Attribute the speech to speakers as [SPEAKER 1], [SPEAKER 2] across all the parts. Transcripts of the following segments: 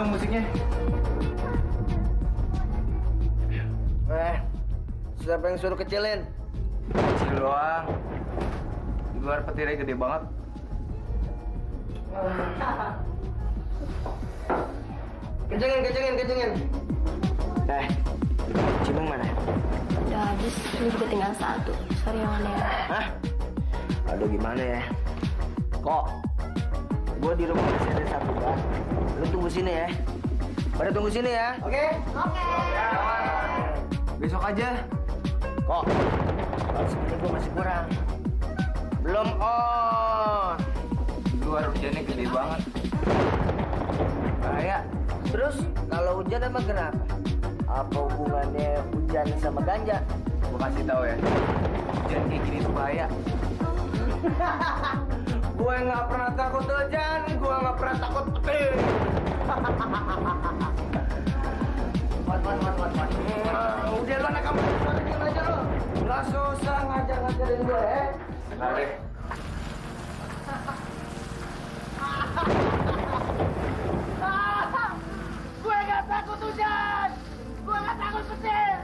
[SPEAKER 1] dong musiknya.
[SPEAKER 2] Siapa yang suruh kecilin?
[SPEAKER 1] Kecil doang. Di luar petirnya gede banget.
[SPEAKER 2] Kencengin. Cimung mana?
[SPEAKER 3] Udah habis, ini juga tinggal satu. Sorry ya, Wan ya.
[SPEAKER 2] Hah? Aduh gimana ya? Kok? Gua di rumah masih ada satu bang. Lu tunggu sini ya. Pada tunggu sini ya. Oke?
[SPEAKER 1] Besok aja.
[SPEAKER 2] Kok? Kalau segini gua masih kurang. Belum on.
[SPEAKER 1] Di luar hujannya gede banget.
[SPEAKER 2] Bahaya. Terus kalau hujan emang kenapa? Apa hubungannya hujan sama ganja?
[SPEAKER 1] Gua kasih tahu ya. Hujan kayak gini tuh bahaya.
[SPEAKER 2] Gue nggak pernah takut hujan, gue nggak pernah takut petir. Mat. Udah lo anak kamu suarain aja lo. Nggak susah ngajar-ngajarin gue ya.
[SPEAKER 1] Lari.
[SPEAKER 2] Gue nggak takut hujan, gue nggak takut petir.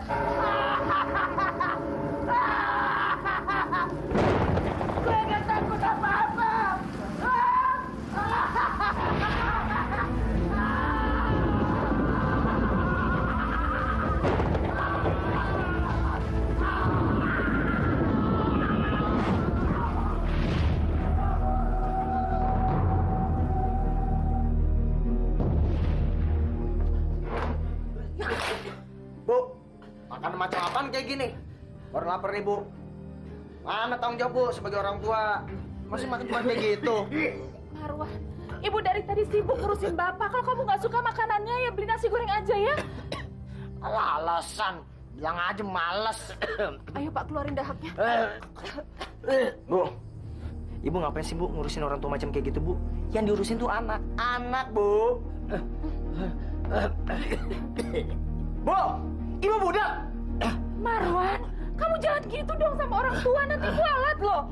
[SPEAKER 2] Gue nggak takut apa-apa. Bu, makan macam apaan kayak gini? Baru lapar nih, Bu. Mana tanggung jawab, Bu, sebagai orang tua? Masih makan cuma kayak gitu.
[SPEAKER 4] Marwan, ibu dari tadi sibuk ngurusin bapak. Kalau kamu nggak suka makanannya, ya beli nasi goreng aja ya.
[SPEAKER 2] Alah, alasan. Bilang aja males.
[SPEAKER 4] Ayo Pak, keluarin dahaknya.
[SPEAKER 2] Bu, Ibu ngapain sih, Bu, ngurusin orang tua macam kayak gitu, Bu? Yang diurusin tuh anak. Anak, Bu. Bu, Ibu budak.
[SPEAKER 4] Marwan, kamu jangan gitu dong sama orang tua, nanti kualat loh.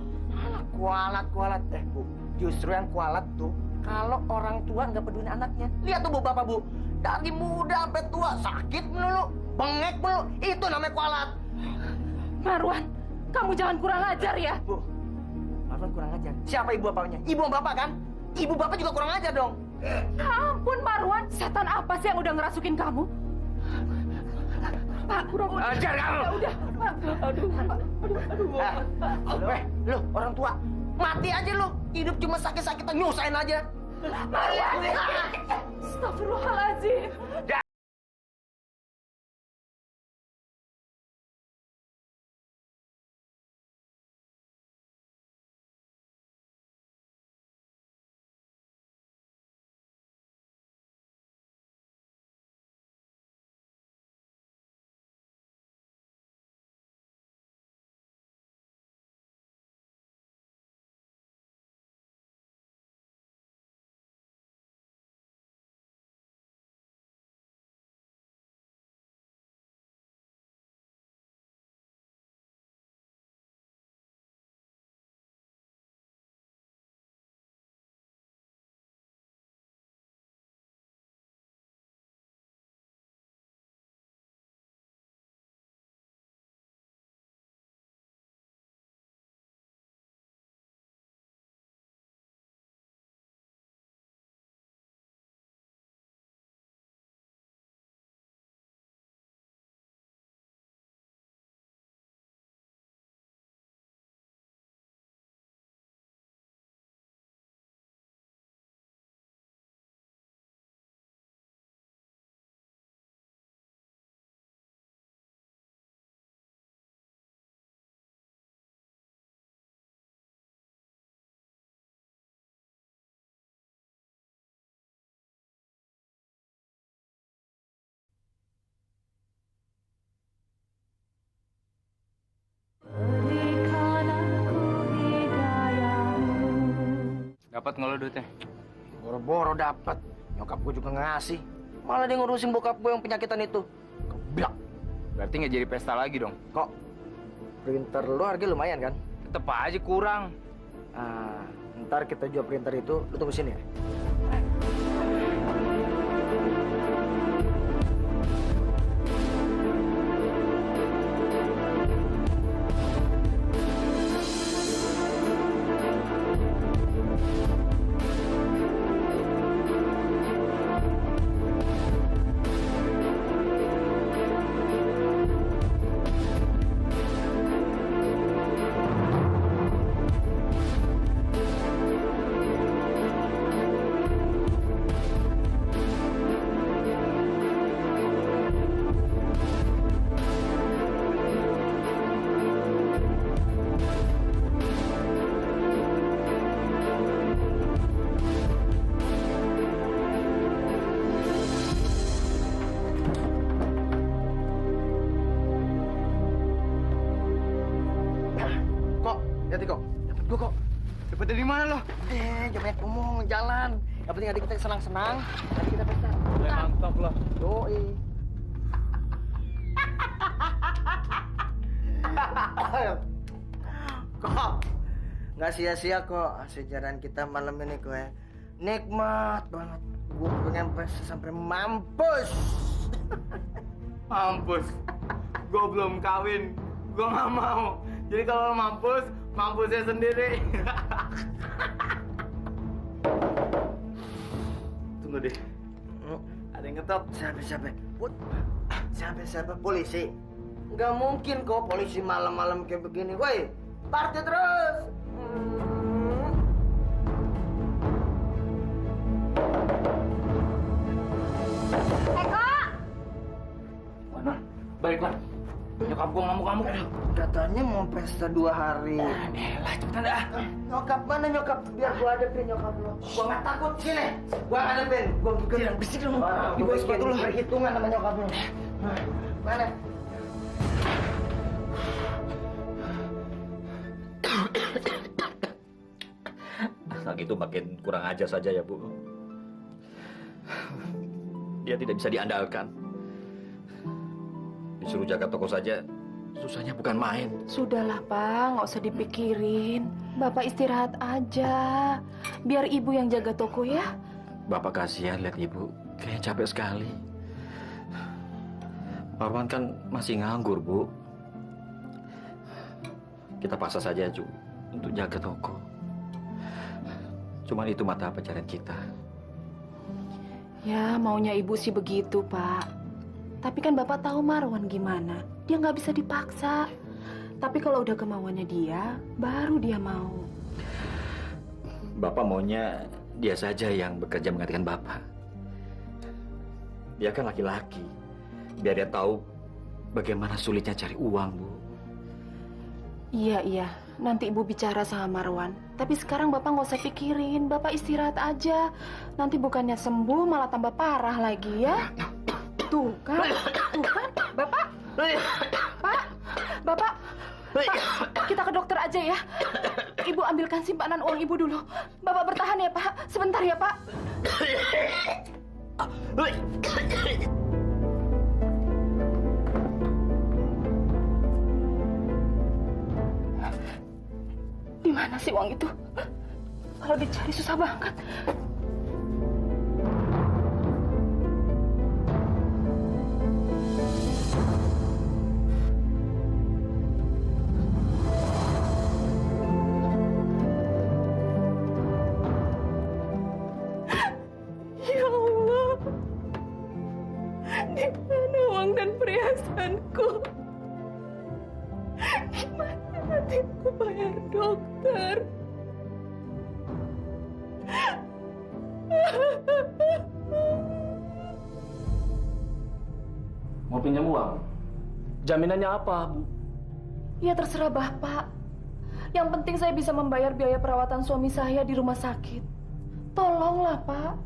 [SPEAKER 2] Kualat. Bu, justru yang kualat tuh kalau orang tua nggak peduli anaknya. Lihat tuh, Bu, Bapak, Bu. Dari muda sampai tua, sakit melulu, bengek melulu. Itu namanya kualat.
[SPEAKER 4] Marwan, kamu jangan kurang ajar ya.
[SPEAKER 2] Bu, Marwan kurang ajar. Siapa ibu bapaknya? Ibu sama bapak kan? Ibu bapak juga kurang ajar dong.
[SPEAKER 4] Ya ampun Marwan, setan apa sih yang udah ngerasukin kamu? Pak, kurang
[SPEAKER 2] Ajar kamu.
[SPEAKER 4] Ya udah, Pak. Aduh, Pak.
[SPEAKER 2] Lu orang tua, mati aja lu. Hidup cuma sakit-sakitan nyusahin aja.
[SPEAKER 4] Marwan. Astagfirullahaladzim.
[SPEAKER 1] Dapat nggak lo duitnya?
[SPEAKER 2] Boro-boro dapat. Nyokap gue juga ngasih. Malah dia ngurusin bokap gue yang penyakitan itu. Keblak.
[SPEAKER 1] Berarti nggak jadi pesta lagi dong?
[SPEAKER 2] Kok printer lu harga lumayan kan?
[SPEAKER 1] Tetep aja kurang.
[SPEAKER 2] Ntar kita jual printer itu, lu tunggu sini ya.
[SPEAKER 1] Kemana lo?
[SPEAKER 2] Jangan ngomong, jalan. Yang penting adik kita senang-senang. Nanti kita pesta.
[SPEAKER 1] Mantap lo.
[SPEAKER 2] Yoi. Kok nggak sia-sia kok sejarah kita malam ini kok ya. Nikmat banget. Gue pengen pesta sampai mampus.
[SPEAKER 1] Mampus. Gue belum kawin. Gue nggak mau. Jadi kalau lo mampus, mampusnya sendiri. Tunggu deh. Ada yang ngetok.
[SPEAKER 2] Siapa? Siapa? Polisi? Nggak mungkin kok polisi malam-malam kayak begini. Woi, party terus.
[SPEAKER 1] Mana? Baiklah. Nyokap gue ngamuk-ngamuk.
[SPEAKER 2] Katanya mau pesta 2 hari.
[SPEAKER 1] Elah, cepetan dah.
[SPEAKER 2] Nyokap mana nyokap? Biar gua hadapin nyokap lo. Gua nggak takut sini. Gua hadapin. Gua bikin bisik dong. Gua sepatu lo. Perhitungan sama nyokap lo. Mana?
[SPEAKER 5] Anak itu makin kurang ajar saja ya, Bu. Dia tidak bisa diandalkan. Disuruh jaga toko saja, susahnya bukan main.
[SPEAKER 4] Sudahlah, Pak. Nggak usah dipikirin. Bapak istirahat aja. Biar ibu yang jaga toko ya.
[SPEAKER 5] Bapak kasihan lihat Ibu, kayaknya capek sekali. Marwan kan masih nganggur, Bu. Kita paksa saja, Ju, untuk jaga toko. Cuman itu mata pencarian kita.
[SPEAKER 4] Ya, maunya ibu sih begitu, Pak. Tapi kan Bapak tahu Marwan gimana. Dia nggak bisa dipaksa. Tapi kalau udah kemauannya dia, baru dia mau.
[SPEAKER 5] Bapak maunya dia saja yang bekerja menggantikan Bapak. Dia kan laki-laki. Biar dia tahu bagaimana sulitnya cari uang, Bu.
[SPEAKER 4] Iya. Nanti ibu bicara sama Marwan. Tapi sekarang Bapak nggak usah pikirin. Bapak istirahat aja. Nanti bukannya sembuh, malah tambah parah lagi ya. Tuh kan. Bapak. Pak, kita ke dokter aja ya. Ibu ambilkan simpanan uang ibu dulu. Bapak bertahan ya, Pak. Sebentar ya, Pak. Di mana sih uang itu? Kalau dicari susah banget. Ya Allah, di mana uang dan perhiasanku? Gimana nanti aku bayar dokter?
[SPEAKER 6] Mau pinjam uang? Jaminannya apa, Bu?
[SPEAKER 4] Ya terserah Bapak. Yang penting saya bisa membayar biaya perawatan suami saya di rumah sakit. Tolonglah, Pak.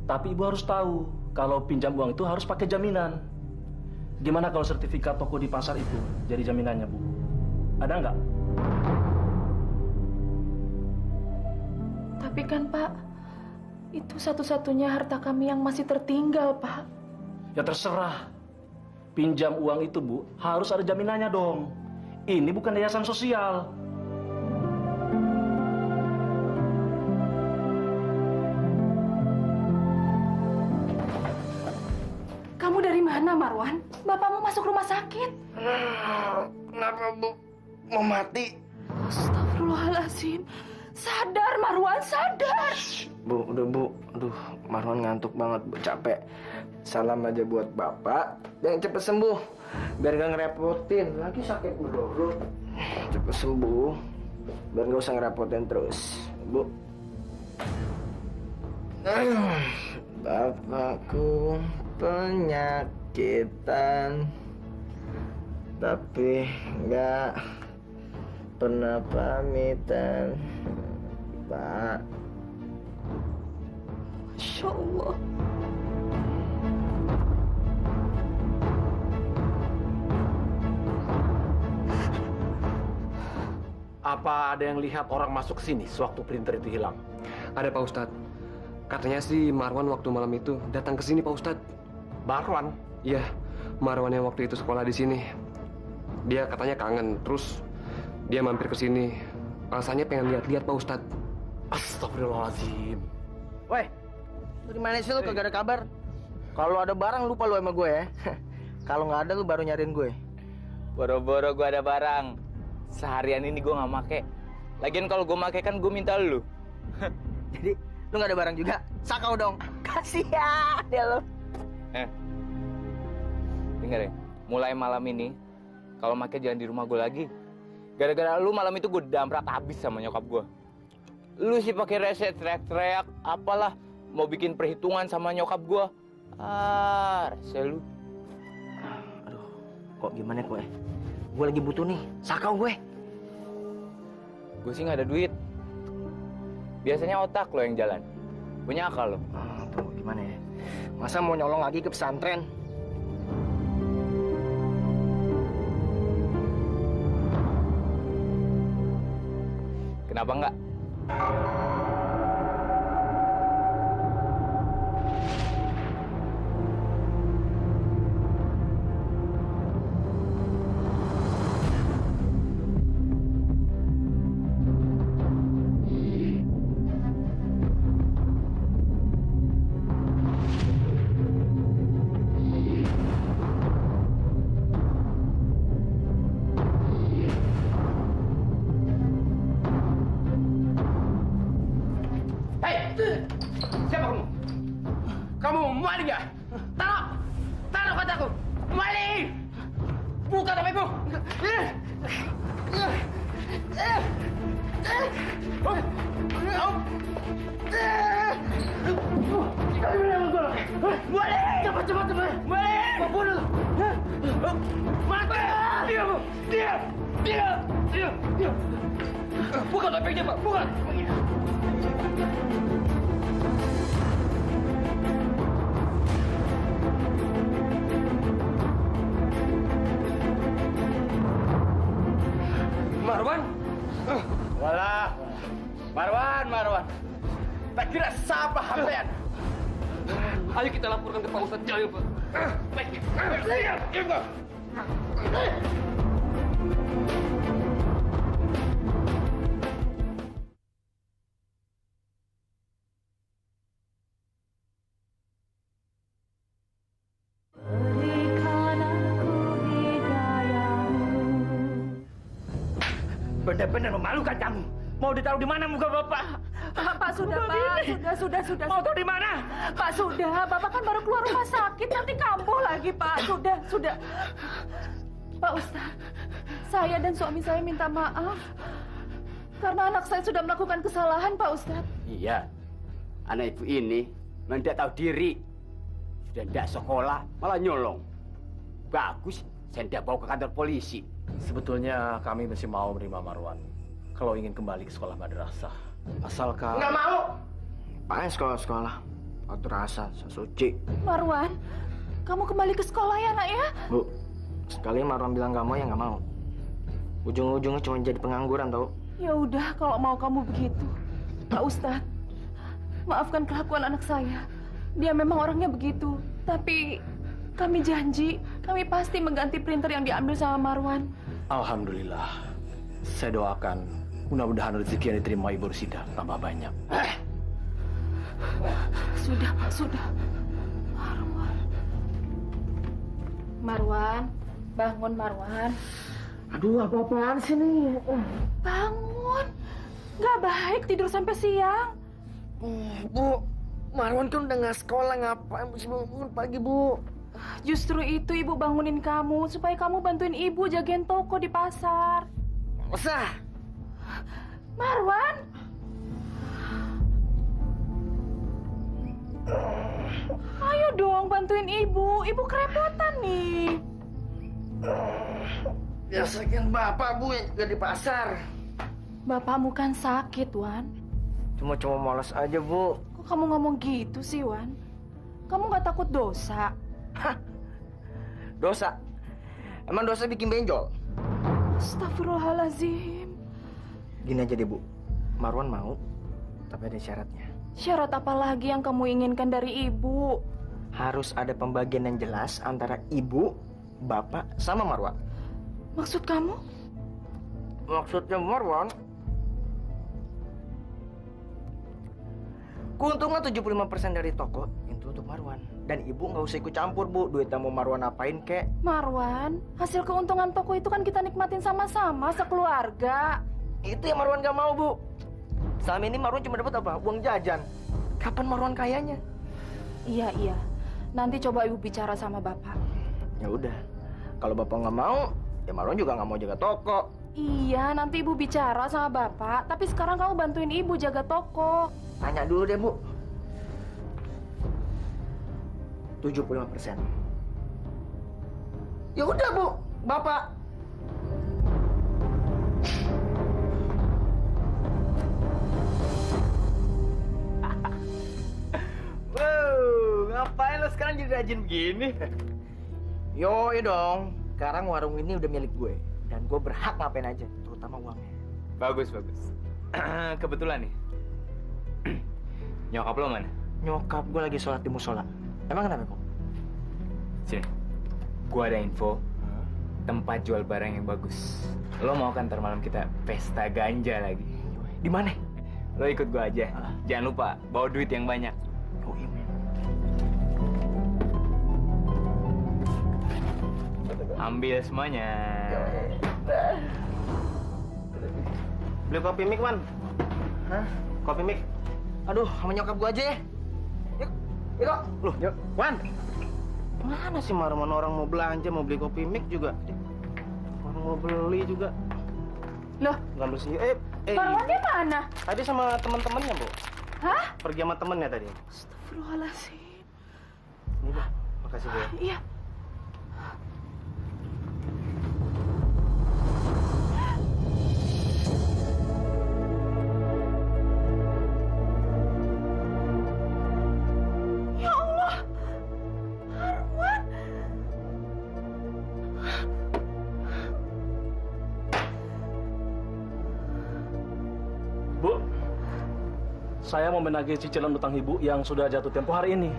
[SPEAKER 6] Tapi Ibu harus tahu, kalau pinjam uang itu harus pakai jaminan. Gimana kalau sertifikat toko di pasar itu jadi jaminannya, Bu? Ada nggak?
[SPEAKER 4] Tapi kan, Pak, itu satu-satunya harta kami yang masih tertinggal, Pak.
[SPEAKER 6] Ya terserah. Pinjam uang itu, Bu, harus ada jaminannya dong. Ini bukan yayasan sosial.
[SPEAKER 4] Kamu dari mana, Marwan? Bapakmu masuk rumah sakit.
[SPEAKER 2] Kenapa, Bu? Mau mati?
[SPEAKER 4] Astagfirullahaladzim. Sadar, Marwan, sadar.
[SPEAKER 2] Bu, udah Bu. Aduh, Marwan ngantuk banget, Bu. Capek. Salam aja buat Bapak. Yang cepet sembuh. Biar gak ngerepotin. Lagi sakit dulu. Cepet sembuh. Biar gak usah ngerepotin terus. Bu. Bapakku penyakitan. Tapi gak pernah pamitan. Pak.
[SPEAKER 4] Masya Allah.
[SPEAKER 7] Apa ada yang lihat orang masuk ke sini sewaktu printer itu hilang?
[SPEAKER 8] Ada Pak Ustadz. Katanya sih Marwan waktu malam itu datang ke sini Pak Ustadz.
[SPEAKER 7] Marwan?
[SPEAKER 8] Iya, Marwan yang waktu itu sekolah di sini. Dia katanya kangen, terus dia mampir ke sini. Alasannya pengen lihat-lihat Pak Ustadz.
[SPEAKER 7] Astagfirullahaladzim.
[SPEAKER 2] Woi, lu di mana sih lu kagak ada kabar? Kalau ada barang lupa lu sama gue ya. Kalau nggak ada lu baru nyariin gue.
[SPEAKER 1] Boro-boro gue ada barang. Seharian ini gue nggak make. Lagian kalau gue make kan gue minta lu.
[SPEAKER 2] Jadi lu nggak ada barang juga? Sakau dong. Kasihan ya lu.
[SPEAKER 1] Dengar ya, mulai malam ini kalau make jangan di rumah gue lagi. Gara-gara lu malam itu gue damprat habis sama nyokap gue. Lu sih pakai rese teriak-teriak apalah mau bikin perhitungan sama nyokap gue. Rese lu.
[SPEAKER 2] Aduh, kok gimana gue? Gue lagi butuh nih, sakau gue.
[SPEAKER 1] Gue sih nggak ada duit. Biasanya otak lo yang jalan. Punya akal lo.
[SPEAKER 2] Tuh gimana ya? Masa mau nyolong lagi ke pesantren?
[SPEAKER 1] Kenapa enggak?
[SPEAKER 2] Siapa kamu? Kamu maling ya? Taruh! Taruh kataku! Maling! Buka tapi ibu! Maling! Cepat, cepat, cepat! Maling! Mau bunuh! Mati! Diam! Diam! Diam! Diam! Diam! Buka topengnya, Pak! Buka!
[SPEAKER 1] Marwan? Walah. Marwan. Tak kira siapa hampean.
[SPEAKER 8] Ayo kita laporkan ke Pak Ustadz Jalil, Pak.
[SPEAKER 2] Benar-benar memalukan kamu. Mau ditaruh di mana muka Bapak?
[SPEAKER 4] Pak, sudah, Pak. Sudah.
[SPEAKER 2] Mau taruh di mana?
[SPEAKER 4] Pak, sudah. Bapak kan baru keluar rumah sakit, nanti kambuh lagi, Pak. Sudah. Pak Ustadz, saya dan suami saya minta maaf. Karena anak saya sudah melakukan kesalahan, Pak Ustadz.
[SPEAKER 9] Iya, anak ibu ini memang tidak tahu diri. Sudah tidak sekolah, malah nyolong. Bagus, saya tidak bawa ke kantor polisi.
[SPEAKER 7] Sebetulnya kami masih mau menerima Marwan kalau ingin kembali ke sekolah madrasah. Asalkan...
[SPEAKER 2] Nggak mau! Apaan sekolah-sekolah? Madrasah, suci.
[SPEAKER 4] Marwan, kamu kembali ke sekolah ya, nak ya?
[SPEAKER 2] Bu, sekali Marwan bilang nggak mau ya nggak mau. Ujung-ujungnya cuma jadi pengangguran, tau?
[SPEAKER 4] Ya udah, kalau mau kamu begitu. Pak Ustadz, maafkan kelakuan anak saya. Dia memang orangnya begitu. Tapi kami janji, kami pasti mengganti printer yang diambil sama Marwan.
[SPEAKER 7] Alhamdulillah. Saya doakan mudah-mudahan rezeki yang diterima Ibu Rusida tambah banyak.
[SPEAKER 4] Sudah, Pak, sudah. Marwan, bangun Marwan.
[SPEAKER 2] Aduh, apa-apaan sih nih?
[SPEAKER 4] Bangun. Nggak baik tidur sampai siang.
[SPEAKER 2] Bu, Marwan kan udah nggak sekolah, ngapain mesti bangun pagi, Bu?
[SPEAKER 4] Justru itu ibu bangunin kamu supaya kamu bantuin ibu jagain toko di pasar.
[SPEAKER 2] Usah.
[SPEAKER 4] Marwan. Ayo dong bantuin ibu. Ibu kerepotan nih.
[SPEAKER 2] Biasakan bapak, Bu, yang juga di pasar.
[SPEAKER 4] Bapakmu kan sakit, Wan.
[SPEAKER 2] Cuma malas aja, Bu.
[SPEAKER 4] Kok kamu ngomong gitu sih, Wan? Kamu nggak takut dosa?
[SPEAKER 2] Hah? Dosa? Emang dosa bikin benjol?
[SPEAKER 4] Astagfirullahaladzim.
[SPEAKER 2] Gini aja deh, Bu. Marwan mau, tapi ada syaratnya.
[SPEAKER 4] Syarat apa lagi yang kamu inginkan dari ibu?
[SPEAKER 2] Harus ada pembagian yang jelas antara ibu, bapak, sama Marwan.
[SPEAKER 4] Maksud kamu?
[SPEAKER 2] Maksudnya Marwan, keuntungan 75% dari toko itu untuk Marwan. Dan ibu nggak usah ikut campur, Bu. Duitnya mau Marwan apain, kek?
[SPEAKER 4] Marwan, hasil keuntungan toko itu kan kita nikmatin sama-sama sekeluarga.
[SPEAKER 2] Itu yang Marwan nggak mau, Bu. Selama ini Marwan cuma dapat apa? Uang jajan. Kapan Marwan kayanya?
[SPEAKER 4] Iya. Nanti coba ibu bicara sama bapak.
[SPEAKER 2] Ya udah. Kalau bapak nggak mau, ya Marwan juga nggak mau jaga toko.
[SPEAKER 4] Iya, nanti ibu bicara sama bapak. Tapi sekarang kamu bantuin ibu jaga toko.
[SPEAKER 2] Tanya dulu deh, Bu. 75%. Ya udah, Bu. Bapak. Wow, ngapain lo sekarang jadi rajin begini? Yo, dong. Sekarang warung ini udah milik gue. Dan gue berhak ngapain aja, terutama uangnya.
[SPEAKER 1] Bagus. Kebetulan nih. Nyokap lo mana?
[SPEAKER 2] Nyokap gue lagi sholat di musola. Emang kenapa, kok?
[SPEAKER 1] Sini. Gua ada info. Tempat jual barang yang bagus. Lo mau kan ntar malam kita pesta ganja lagi?
[SPEAKER 2] Di mana?
[SPEAKER 1] Lo ikut gua aja. Jangan lupa bawa duit yang banyak.
[SPEAKER 2] Oh iya.
[SPEAKER 1] Ambil semuanya.
[SPEAKER 2] Beli kopi mik, Wan. Hah? Kopi mik? Aduh, sama nyokap gua aja ya. Yuk, kok. Loh, yuk. Wan. Mana sih Marwan, orang mau belanja, mau beli kopi mik juga. Orang mau beli juga.
[SPEAKER 4] Loh,
[SPEAKER 2] Ngambil sendiri.
[SPEAKER 4] Marwannya mana?
[SPEAKER 2] Tadi sama teman-temannya, Bu.
[SPEAKER 4] Hah?
[SPEAKER 2] Pergi sama temennya tadi.
[SPEAKER 4] Astagfirullahaladzim.
[SPEAKER 2] Ini, Bu. Makasih, Bu.
[SPEAKER 4] Iya. Ya Allah, Marwan.
[SPEAKER 6] Bu, saya mau menagih cicilan utang ibu yang sudah jatuh tempo hari ini.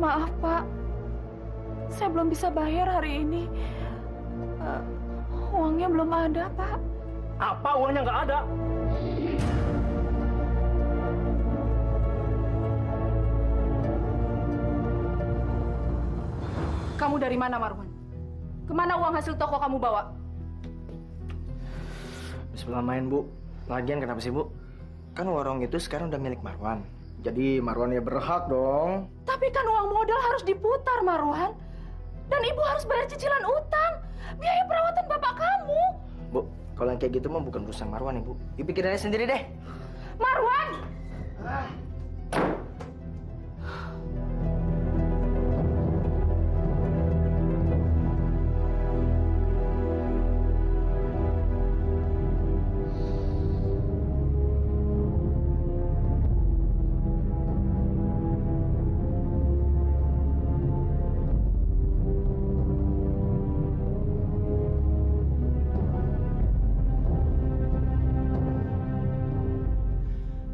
[SPEAKER 4] Maaf, Pak. Saya belum bisa bayar hari ini. Uangnya belum ada, Pak.
[SPEAKER 6] Apa uangnya nggak ada?
[SPEAKER 4] Kamu dari mana, Marwan? Kemana uang hasil toko kamu bawa?
[SPEAKER 2] Bismillahirrahmanirrahim, Bu. Lagian kenapa sih, Bu? Kan warung itu sekarang udah milik Marwan. Jadi Marwan ya berhak dong.
[SPEAKER 4] Tapi kan uang modal harus diputar, Marwan. Dan ibu harus bayar cicilan utang. Biaya perawatan bapak kamu.
[SPEAKER 2] Bu, kalau yang kayak gitu mah bukan urusan Marwan, Ibu. Ibu pikirin aja sendiri deh.
[SPEAKER 4] Marwan!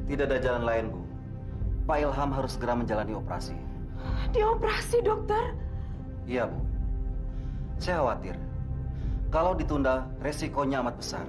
[SPEAKER 10] Tidak ada jalan lain, Bu. Pak Ilham harus segera menjalani operasi.
[SPEAKER 4] Dioperasi, dokter?
[SPEAKER 10] Iya, Bu. Saya khawatir. Kalau ditunda, resikonya amat besar.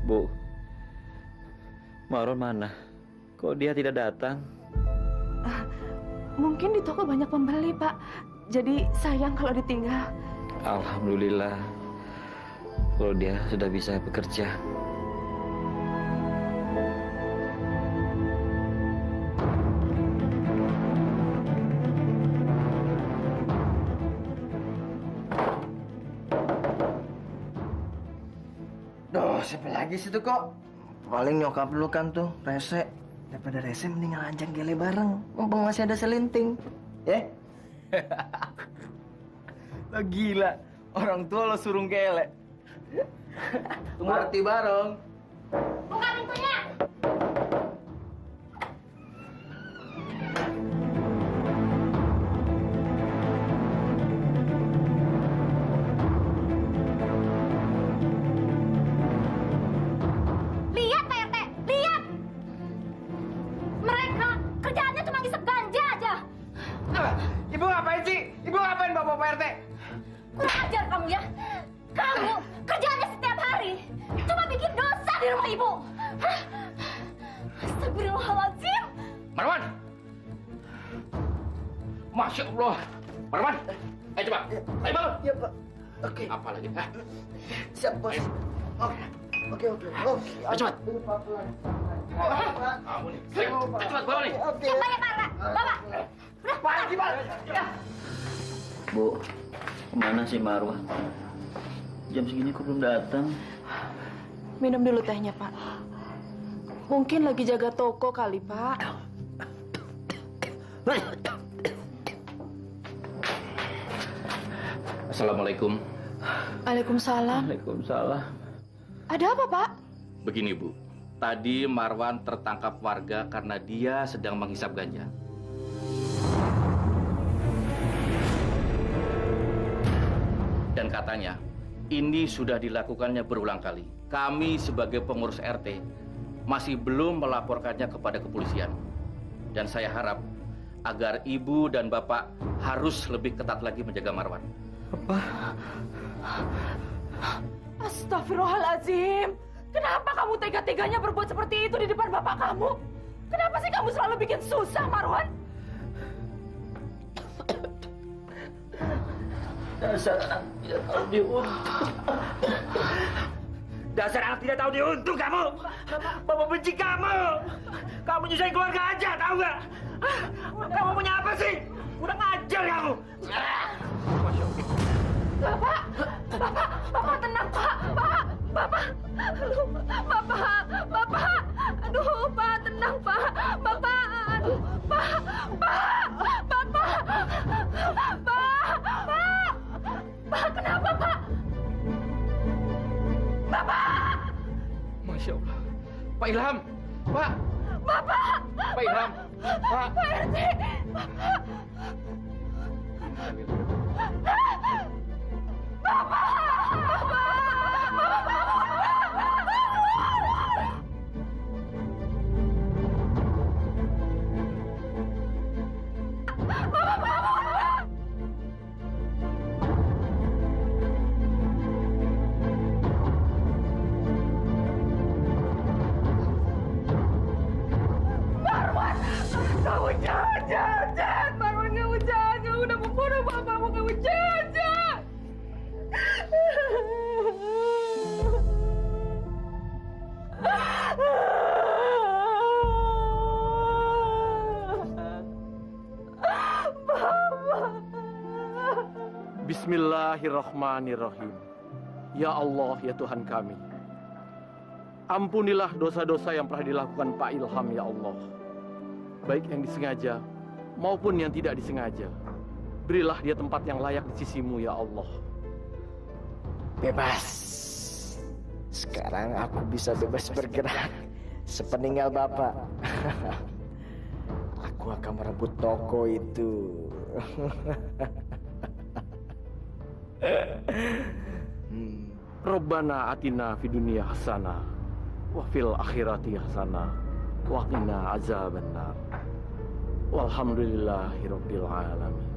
[SPEAKER 5] Bu, Marwan mana? Kok dia tidak datang?
[SPEAKER 4] Mungkin di toko banyak pembeli, Pak. Jadi sayang kalau ditinggal.
[SPEAKER 5] Alhamdulillah, kalau dia sudah bisa bekerja.
[SPEAKER 2] siapa lagi sih tuh kok? Paling nyokap lu kan tuh, rese. Daripada rese mending ngelanjang gele bareng. Mumpung masih ada selinting. Ya? Lo gila. Orang tua lo suruh gele. Party bareng.
[SPEAKER 3] Buka pintunya. Lihat Pak RT, lihat. Mereka kerjaannya cuma ngisep ganja aja.
[SPEAKER 2] Ibu ngapain sih? Ibu ngapain bapak Pak RT?
[SPEAKER 3] Kurang ajar kamu ya. Kamu kerjaannya setiap hari cuma bikin dosa di rumah ibu. Hah? Astagfirullahaladzim.
[SPEAKER 5] Marwan! Masya Allah! Marwan! Ayo coba! Ayo bangun!
[SPEAKER 2] Iya Pak. Oke.
[SPEAKER 5] Apa lagi? Hah?
[SPEAKER 2] Siap bos. Oke.
[SPEAKER 5] Ayo cepat! Kamu nih. Ayo cepat bawa nih!
[SPEAKER 2] Oke.
[SPEAKER 3] Yang banyak Pak. Bapak. Udah.
[SPEAKER 2] Pagi Pak.
[SPEAKER 11] Bu, kemana sih Marwan? Jam segini kok belum datang?
[SPEAKER 4] Minum dulu tehnya, Pak. Mungkin lagi jaga toko kali, Pak.
[SPEAKER 5] Assalamualaikum.
[SPEAKER 4] Waalaikumsalam.
[SPEAKER 11] Waalaikumsalam.
[SPEAKER 4] Ada apa, Pak?
[SPEAKER 5] Begini Bu, tadi Marwan tertangkap warga karena dia sedang menghisap ganja. Dan katanya, ini sudah dilakukannya berulang kali. Kami sebagai pengurus RT masih belum melaporkannya kepada kepolisian. Dan saya harap agar ibu dan bapak harus lebih ketat lagi menjaga Marwan.
[SPEAKER 4] Astagfirullahaladzim. Kenapa kamu tega-teganya berbuat seperti itu di depan bapak kamu? Kenapa sih kamu selalu bikin susah, Marwan?
[SPEAKER 11] Dasar anak tidak tahu diuntung. Dasar anak tidak tahu diuntung kamu. Bapak benci kamu. Kamu nyusahin keluarga aja, tahu nggak? Kamu punya apa sih? Kurang ajar kamu.
[SPEAKER 4] Bapak tenang, Pak. Bapak. Aduh, Pak, tenang, Pak. Bapak, aduh, Pak. Pak, kenapa, Pak? Bapak!
[SPEAKER 5] Masya Allah. Pak Ilham. Pak.
[SPEAKER 4] Bapak!
[SPEAKER 5] Pak Ilham. Pak.
[SPEAKER 4] Pak RT! Kamu jahat! Marwan, kamu jahat! Kamu udah membunuh bapakmu, kamu jahat!
[SPEAKER 7] Bismillahirrahmanirrahim. Ya Allah, ya Tuhan kami. Ampunilah dosa-dosa yang pernah dilakukan Pak Ilham, ya Allah. Baik yang disengaja maupun yang tidak disengaja. Berilah dia tempat yang layak di sisimu, ya Allah.
[SPEAKER 2] Bebas. Sekarang aku bisa bebas bergerak. Sepeninggal Bapak. Aku akan merebut toko itu.
[SPEAKER 7] Rabbana atina fid dunya hasanah wa fil akhirati hasanah wa qina azabannar. Walhamdulillahirabbil alamin.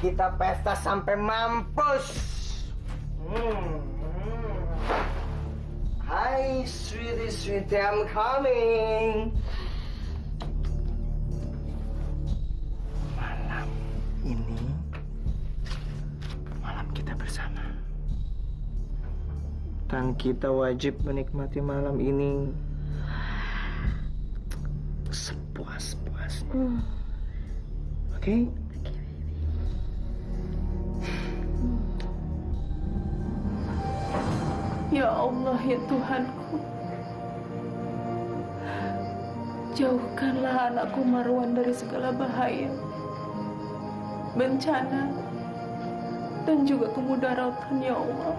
[SPEAKER 2] Kita pesta sampai mampus. Hai sweetie, I'm coming. Malam ini, malam kita bersama. Dan kita wajib menikmati malam ini sepuas-puasnya. Oke?
[SPEAKER 4] Ya Allah, ya Tuhanku. Jauhkanlah anakku Marwan dari segala bahaya, bencana, dan juga kemudaratan, ya Allah.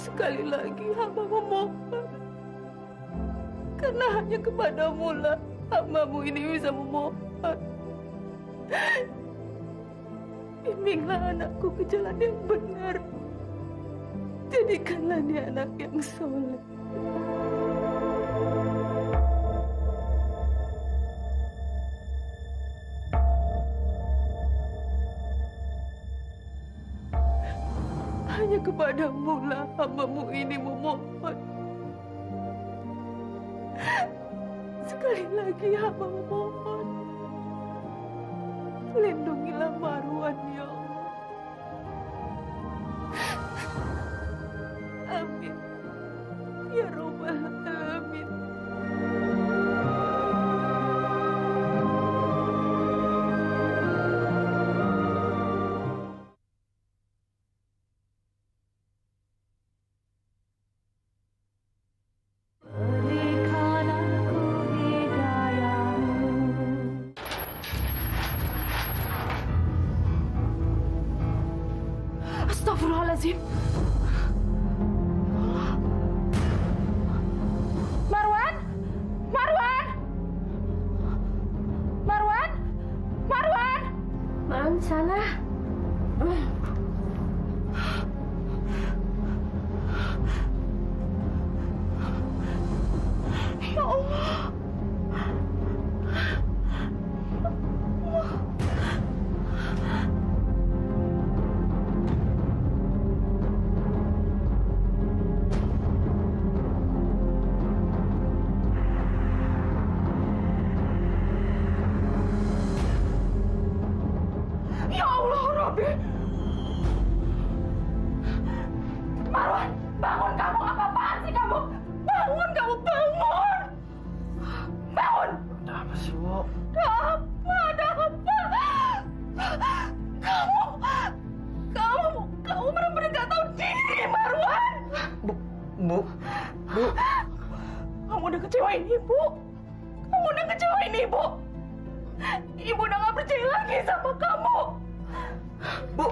[SPEAKER 4] Sekali lagi hamba memohon, karena hanya kepadamu lah hambamu ini bisa memohon. Bimbinglah anakku ke jalan yang benar. Jadikanlah dia anak yang soleh. Hanya kepadamu lah hambamu ini memohon. Sekali lagi hamba memohon, lindungilah Marwan, ya Allah. Amin ya Rabbal Alamin. Astagfirullahaladzim. Marwan? Marwan? Marwan? Marwan?
[SPEAKER 3] Maaf, salah.
[SPEAKER 4] Ya Allah. Ya Allah, Robi. Marwan, bangun kamu. Apa-apaan sih kamu? Bangun kamu, bangun. Bangun.
[SPEAKER 2] Ada apa sih, Bu?
[SPEAKER 4] Ada apa? Kamu benar-benar gak tahu diri, Marwan.
[SPEAKER 2] Bu.
[SPEAKER 4] Kamu udah kecewain Ibu. Ibu udah gak percaya lagi sama kamu.
[SPEAKER 2] Bu.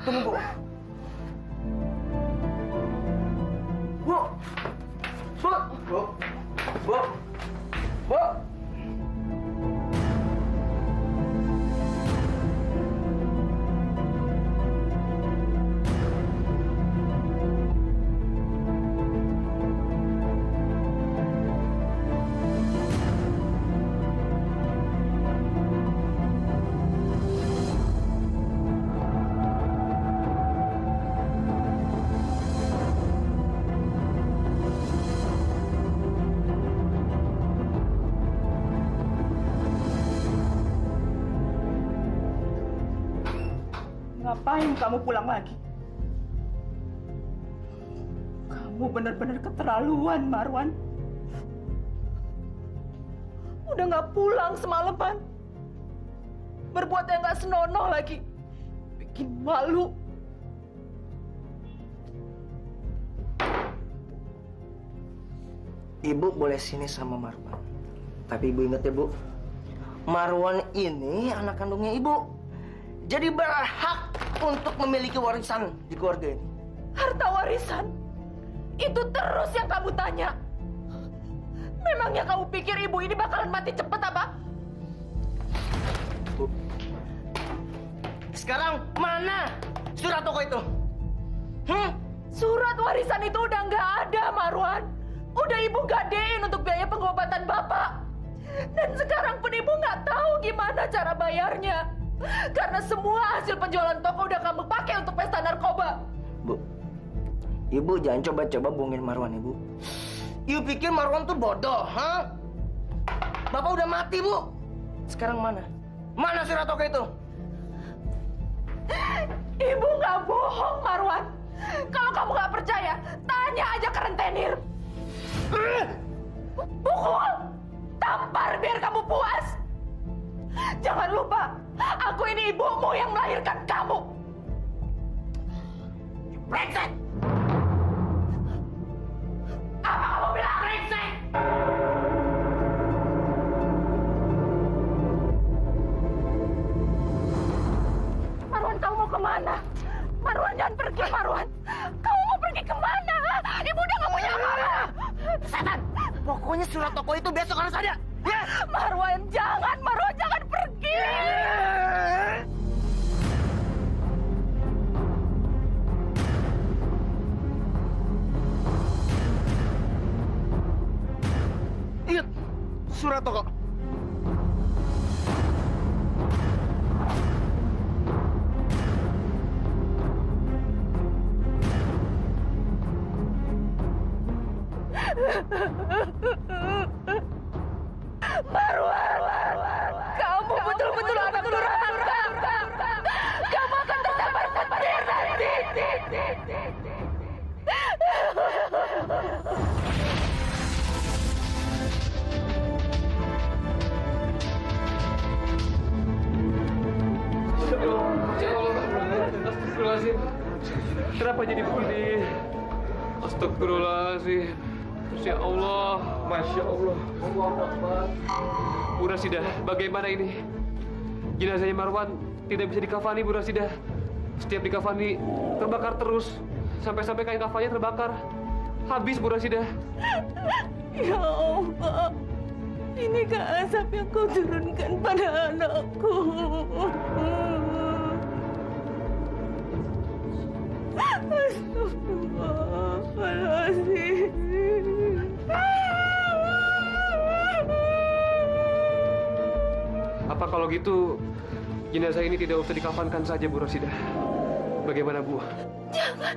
[SPEAKER 2] Tunggu, Bu. Bu.
[SPEAKER 4] Ngapain kamu pulang lagi? Kamu benar-benar keterlaluan, Marwan. Udah gak pulang semalaman. Berbuat yang gak senonoh lagi. Bikin malu.
[SPEAKER 2] Ibu boleh sini sama Marwan. Tapi Ibu ingat ya, Bu. Marwan ini anak kandungnya Ibu. Jadi berhak untuk memiliki warisan di keluarga ini.
[SPEAKER 4] Harta warisan? Itu terus yang kamu tanya. Memangnya kamu pikir ibu ini bakalan mati cepet apa?
[SPEAKER 2] Bu. Sekarang mana surat toko itu?
[SPEAKER 4] Surat warisan itu udah nggak ada, Marwan. Udah ibu gadein untuk biaya pengobatan bapak. Dan sekarang pun ibu nggak tahu gimana cara bayarnya. Karena semua hasil penjualan toko udah kamu pakai untuk pesta narkoba.
[SPEAKER 2] Bu, ibu jangan coba-coba bohongin Marwan, ibu. Ibu pikir Marwan tuh bodoh, ha? Bapak udah mati, Bu. Sekarang mana? Mana surat toko itu?
[SPEAKER 4] Ibu nggak bohong, Marwan. Kalau kamu nggak percaya, tanya aja ke rentenir. Pukul, tampar biar kamu puas. Jangan lupa, aku ini ibumu yang melahirkan kamu.
[SPEAKER 2] Brengsek!
[SPEAKER 4] Apa kamu bilang brengsek? Marwan, kamu mau kemana? Marwan, jangan pergi, Marwan. Kamu mau pergi kemana? Ibu udah nggak punya apa-apa.
[SPEAKER 2] Setan! Pokoknya surat toko itu besok harus ada. Ya!
[SPEAKER 4] Marwan, jangan pergi.
[SPEAKER 2] Ingat, surat toko.
[SPEAKER 4] Marwan, kamu betul-betul anak durhaka. Kamu akan tersambar petir nanti.
[SPEAKER 8] Astagfirullahaladzim. Kenapa jadi begini? Astagfirullahaladzim. Masya Allah. Masya Allah. Bu Rasidah, bagaimana ini? Jenazahnya Marwan tidak bisa dikafani, Bu Rasidah. Setiap dikafani terbakar terus. Sampai-sampai kain kafannya terbakar. Habis, Bu Rasidah.
[SPEAKER 4] Ya Allah, inikah azab yang kau turunkan pada anakku? Astagfirullahaladzim.
[SPEAKER 8] Apa kalau gitu jenazah ini tidak usah dikafankan saja, Bu Rasidah? Bagaimana, Bu?
[SPEAKER 4] Jangan.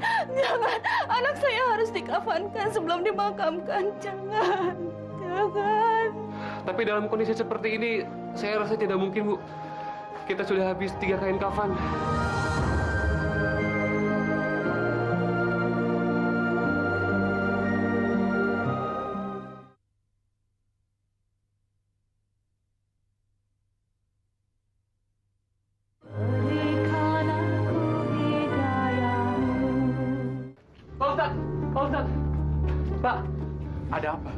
[SPEAKER 4] Anak saya harus dikafankan sebelum dimakamkan. Jangan.
[SPEAKER 8] Tapi dalam kondisi seperti ini, saya rasa tidak mungkin, Bu. Kita sudah habis 3 kain kafan. Pak Ustadz. Pak.
[SPEAKER 7] Ada apa?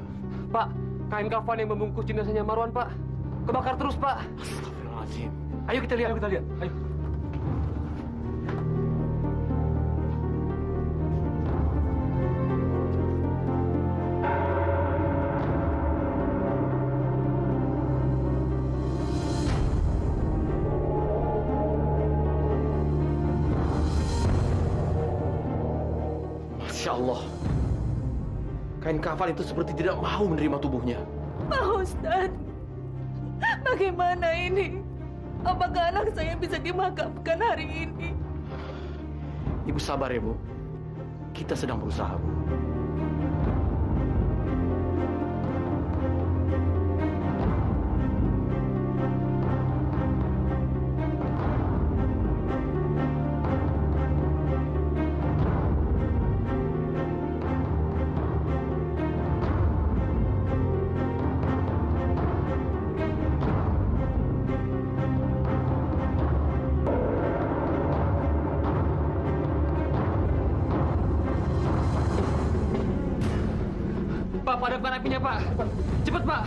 [SPEAKER 8] Pak, kain kafan yang membungkus jenazahnya Marwan, Pak. Kebakar terus, Pak.
[SPEAKER 7] Astagfirullahaladzim.
[SPEAKER 8] Ayo kita lihat. Ayo.
[SPEAKER 7] Masya Allah. Kain kafan itu seperti tidak mau menerima tubuhnya.
[SPEAKER 4] Pak Ustadz, bagaimana ini? Apakah anak saya bisa dimakamkan hari ini?
[SPEAKER 7] Ibu sabar ya, Bu. Kita sedang berusaha, Bu.
[SPEAKER 8] Pak, padamkan apinya, Pak. Cepat, Pak.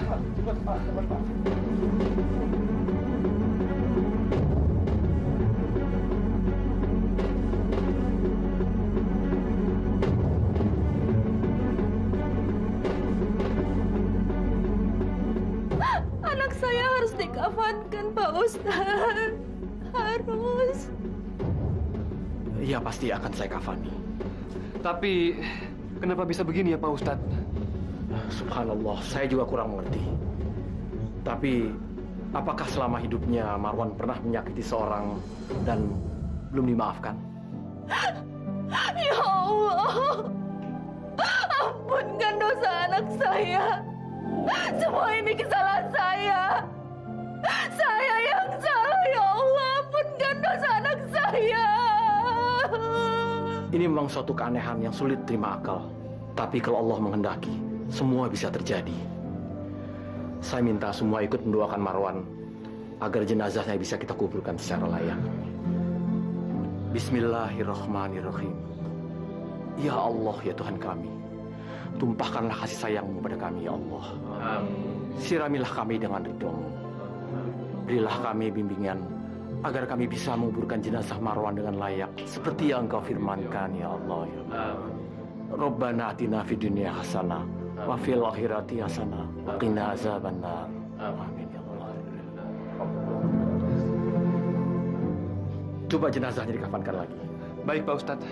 [SPEAKER 4] Anak saya harus dikafankan, Pak Ustadz. Harus.
[SPEAKER 7] Iya, pasti akan saya kafani.
[SPEAKER 8] Tapi kenapa bisa begini ya Pak Ustadz?
[SPEAKER 7] Subhanallah, saya juga kurang mengerti. Tapi apakah selama hidupnya Marwan pernah menyakiti seorang dan belum dimaafkan?
[SPEAKER 4] Ya Allah, ampunkan dosa anak saya. Semua ini kesalahan saya. Saya yang salah, ya Allah, ampunkan dosa anak saya.
[SPEAKER 7] Ini memang suatu keanehan yang sulit terima akal. Tapi kalau Allah menghendaki, semua bisa terjadi. Saya minta semua ikut mendoakan Marwan agar jenazahnya bisa kita kuburkan secara layak. Bismillahirrahmanirrahim. Ya Allah, ya Tuhan kami, tumpahkanlah kasih sayang-Mu pada kami, ya Allah. Siramilah kami dengan ridho-Mu. Berilah kami bimbingan agar kami bisa menguburkan jenazah Marwan dengan layak seperti yang Engkau firmankan, ya Allah. Ya. Rabbana atina fid dunya hasanah wa fil akhirati hasanah wa qina azabannar. Amin ya Allah. Coba jenazahnya dikafankan lagi.
[SPEAKER 8] Baik Pak Ustadz.